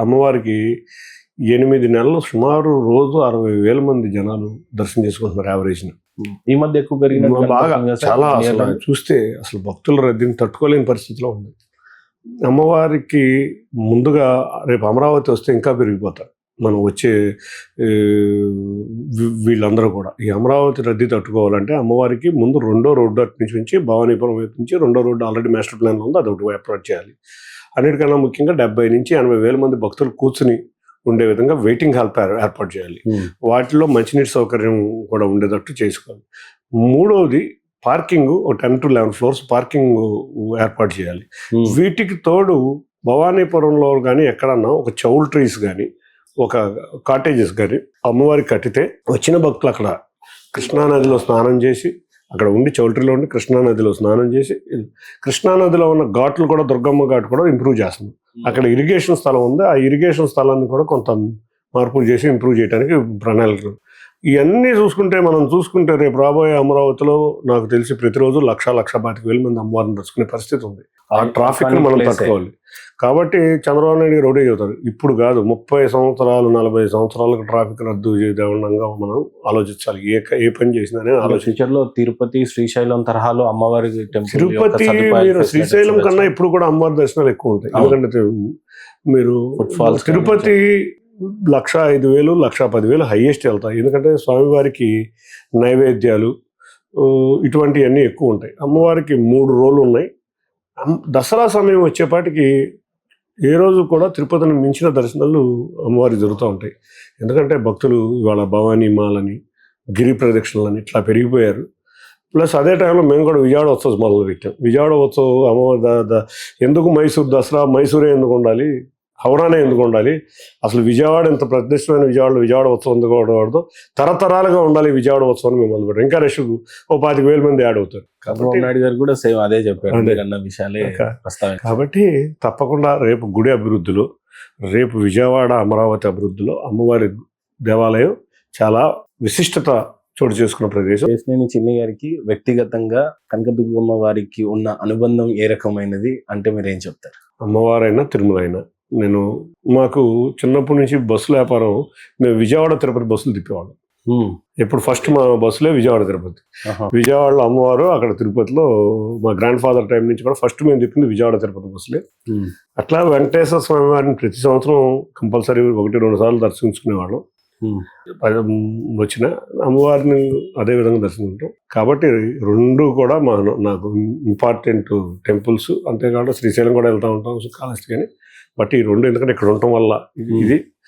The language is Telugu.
అమ్మవారికి 8 నెలలు సుమారు రోజు 60,000 మంది జనాలు దర్శనం చేసుకుంటున్నారు యావరేజ్న. ఈ మధ్య ఎక్కువ పెరిగిన బాగా చాలా అసలు చూస్తే అసలు భక్తుల రద్దీని తట్టుకోలేని పరిస్థితిలో ఉంది. అమ్మవారికి ముందుగా రేపు అమరావతి వస్తే ఇంకా పెరిగిపోతారు మనం వచ్చే వీళ్ళందరూ కూడా. ఈ అమరావతి రద్దీ తట్టుకోవాలంటే అమ్మవారికి ముందు రెండో రోడ్డు అటు నుంచి భవానీపురం వైపు నుంచి రెండో రోడ్డు ఆల్రెడీ మాస్టర్ ప్లాన్లో ఉంది, అదొకటి అప్రోచ్ చేయాలి. అన్నిటికన్నా ముఖ్యంగా 70 నుంచి 80,000 మంది భక్తులు కూర్చుని ఉండే విధంగా వెయిటింగ్ హాల్ ఏర్పాటు చేయాలి. వాటిలో మంచినీటి సౌకర్యం కూడా ఉండేటట్టు చేసుకోవాలి. మూడవది పార్కింగ్, ఒక 10 to 11 floors పార్కింగ్ ఏర్పాటు చేయాలి. వీటికి తోడు భవానీపురంలో కానీ ఎక్కడన్నా ఒక చౌల్ ట్రీస్ కానీ ఒక కాటేజెస్ కానీ అమ్మవారికి కట్టితే వచ్చిన భక్తులు అక్కడ కృష్ణానదిలో స్నానం చేసి అక్కడ ఉండి చౌల్ట్రీలో ఉండి కృష్ణానదిలో స్నానం చేసి, కృష్ణానదిలో ఉన్న ఘాట్లు కూడా దుర్గమ్మ ఘాట్ కూడా ఇంప్రూవ్ చేస్తుంది. అక్కడ ఇరిగేషన్ స్థలం ఉంది, ఆ ఇరిగేషన్ స్థలాన్ని కూడా కొంత మార్పులు చేసి ఇంప్రూవ్ చేయడానికి ప్రణాళికలు. ఇవన్నీ చూసుకుంటే రేపు రాబోయే అమరావతిలో నాకు తెలిసి ప్రతిరోజు 1,25,000 మంది అమ్మవారిని దర్శకునే పరిస్థితి ఉంది. ఆ ట్రాఫిక్ని మనం తట్టుకోవాలి. కాబట్టి చంద్రబాబు నాయుడు గారు ఒకటే చెబుతారు, ఇప్పుడు కాదు 30 సంవత్సరాలు 40 సంవత్సరాలకు ట్రాఫిక్ రద్దు చేయడంగా మనం ఆలోచించాలి. ఏ పని చేసిందనే ఫ్యూచర్లో తిరుపతి శ్రీశైలం తరహాలో అమ్మవారి తిరుపతి మీరు శ్రీశైలం కన్నా ఇప్పుడు కూడా అమ్మవారి దర్శనాలు ఎక్కువ ఉంటాయి. ఎందుకంటే మీరు తిరుపతి 1,05,000 1,10,000 హైయెస్ట్ వెళ్తాయి. ఎందుకంటే స్వామివారికి నైవేద్యాలు ఇటువంటివన్నీ ఎక్కువ ఉంటాయి. అమ్మవారికి 3 రోజులు ఉన్నాయి. దసరా సమయం వచ్చేపాటికి ఏ రోజు కూడా తిరుపతిని మించిన దర్శనాలు అమ్మవారికి జరుగుతూ ఉంటాయి. ఎందుకంటే భక్తులు ఇవాళ భవానీ మాలని గిరి ప్రదక్షిణలని ఇట్లా పెరిగిపోయారు. ప్లస్ అదే టైంలో మేము కూడా విజయవాడ ఉత్సవం మొదలు పెట్టాం. విజయవాడ ఉత్సవం అమ్మవారి ఎందుకు మైసూర్ దసరా మైసూరే ఎందుకు ఉండాలి, హౌరానే ఎందుకు ఉండాలి, అసలు విజయవాడ ఎంత ప్రతిష్టమైన విజయవాడ ఉత్సవం ఎందుకు ఉండకూడదు, తరతరాలుగా ఉండాలి విజయవాడ ఉత్సవాన్ని మేము మొదలు పెట్టాం. ఇంకా రష్ 25,000 మంది యాడ్ అవుతారు. నాయుడు గారు కూడా సేమ్ అదే చెప్పారు అన్న విషయాలే. కాబట్టి తప్పకుండా రేపు గుడి అభివృద్ధిలో, రేపు విజయవాడ అమరావతి అభివృద్ధిలో అమ్మవారి దేవాలయం చాలా విశిష్టత చోటు చేసుకున్న ప్రదేశం. కేశినేని చిన్ని గారికి వ్యక్తిగతంగా కనకదుర్గమ్మ వారికి ఉన్న అనుబంధం ఏ రకమైనది అంటే మీరు ఏం చెప్తారు? అమ్మవారైనా తిరుమల అయినా మాకు చిన్నప్పటి నుంచి బస్సుల వ్యాపారం, మేము విజయవాడ తిరుపతి బస్సులు తిప్పేవాళ్ళం. ఎప్పుడు ఫస్ట్ మా బస్సులే విజయవాడ తిరుపతి. విజయవాడలో అమ్మవారు, అక్కడ తిరుపతిలో మా గ్రాండ్ ఫాదర్ టైం నుంచి కూడా ఫస్ట్ మేము తిప్పింది విజయవాడ తిరుపతి బస్సులే. అట్లా వెంకటేశ్వర స్వామి వారిని ప్రతి సంవత్సరం కంపల్సరీ 1-2 సార్లు దర్శించుకునేవాళ్ళం. వచ్చిన అమ్మవారిని అదే విధంగా దర్శించుకుంటాం. కాబట్టి 2 కూడా నాకు ఇంపార్టెంట్ టెంపుల్స్. అంతేకాకుండా శ్రీశైలం కూడా వెళ్తూ ఉంటాం కాలేజ్కి. కానీ బట్ ఈ 2 ఎందుకంటే ఇక్కడ ఉండటం వల్ల ఇది